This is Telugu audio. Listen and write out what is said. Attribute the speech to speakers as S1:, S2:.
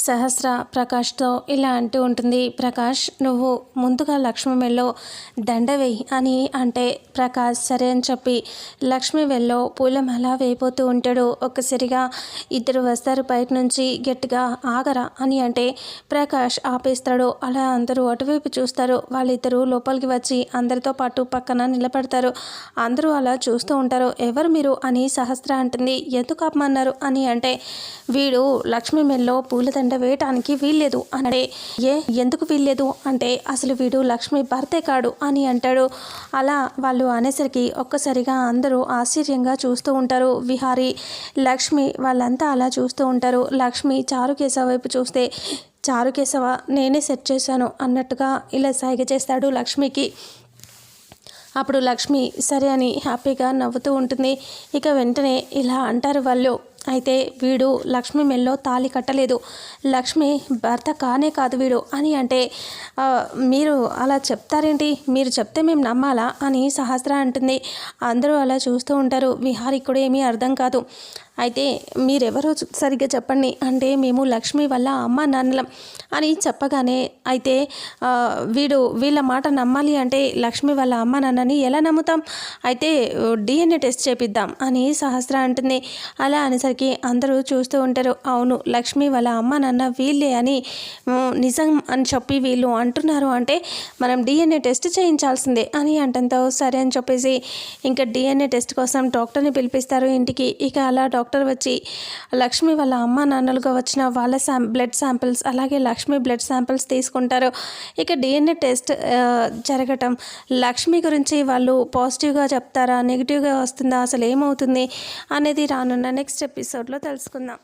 S1: సహస్ర ప్రకాష్తో ఇలా అంటూ ఉంటుంది. ప్రకాష్, నువ్వు ముందుగా లక్ష్మి మెల్లో దండ వేయి అని అంటే ప్రకాష్ సరే అని చెప్పి లక్ష్మి మెల్లో పూలమాల వేయిపోతూ ఉంటాడు. ఒక్కసారిగా ఇద్దరు వస్తారు బయట నుంచి. గట్టిగా ఆగరా అని అంటే ప్రకాష్ ఆపేస్తాడు. అలా అందరూ అటువైపు చూస్తారు. వాళ్ళిద్దరూ లోపలికి వచ్చి అందరితో పాటు పక్కన నిలబడతారు. అందరూ అలా చూస్తూ ఉంటారు. ఎవరు మీరు అని సహస్ర అంటుంది. ఎందుకు ఆపమన్నారు అని అంటే వీడు లక్ష్మి మెల్లో పూలదండ వేయటానికి వీల్లేదు అంటే ఎందుకు వీల్లేదు అంటే అసలు వీడు లక్ష్మి భర్తే కాడు అని అంటాడు. అలా వాళ్ళు అనేసరికి ఒక్కసారిగా అందరూ ఆశ్చర్యంగా చూస్తూ ఉంటారు. విహారీ, లక్ష్మి వాళ్ళంతా అలా చూస్తూ ఉంటారు. లక్ష్మి చారుకేశవ వైపు చూస్తే చారుకేశవ నేనే సెట్ చేశాను అన్నట్టుగా ఇలా సైగ చేస్తాడు లక్ష్మికి. అప్పుడు లక్ష్మి సరే అని హ్యాపీగా నవ్వుతూ ఉంటుంది. ఇక వెంటనే ఇలా అంటారు వాళ్ళు, అయితే వీడు లక్ష్మి మెల్లో తాళి కట్టలేదు, లక్ష్మి భర్త కానే కాదు వీడు అని అంటే మీరు అలా చెప్తారేంటి, మీరు చెప్తే మేము నమ్మాలా అని సహస్ర అంటుంది. అందరూ అలా చూస్తూ ఉంటారు. విహారికి కూడా ఏమీ అర్థం కాదు. అయితే మీరెవరో సరిగ్గా చెప్పండి అంటే మేము లక్ష్మి వల్ల అమ్మ నాన్నలం అని చెప్పగానే అయితే వీళ్ళ మాట నమ్మాలి అంటే లక్ష్మి వాళ్ళ అమ్మ నాన్నని ఎలా నమ్ముతాం, అయితే DNA టెస్ట్ చేపిద్దాం అని సహస్ర అంటుంది. అలా అనేసరికి అందరూ చూస్తూ ఉంటారు. అవును, లక్ష్మి వాళ్ళ అమ్మ నాన్న వీళ్ళే అని నిజం అని చెప్పి వీళ్ళు అంటున్నారు అంటే మనం DNA టెస్ట్ చేయించాల్సిందే అని అంటంతో సరే అని చెప్పేసి ఇంకా DNA టెస్ట్ కోసం డాక్టర్ని పిలిపిస్తారు ఇంటికి. ఇక అలా డాక్టర్ వచ్చి లక్ష్మి వాళ్ళ అమ్మ నాన్నలుగా వచ్చిన వాళ్ళ బ్లడ్ శాంపిల్స్ అలాగే లక్ష్మి బ్లడ్ శాంపిల్స్ తీసుకుంటారు. ఇక DNA టెస్ట్ జరగటం, లక్ష్మి గురించి వాళ్ళు పాజిటివ్గా చెప్తారా నెగిటివ్గా వస్తుందా అసలు ఏమవుతుంది అనేది రానున్న నెక్స్ట్ ఎపిసోడ్లో తెలుసుకుందాం.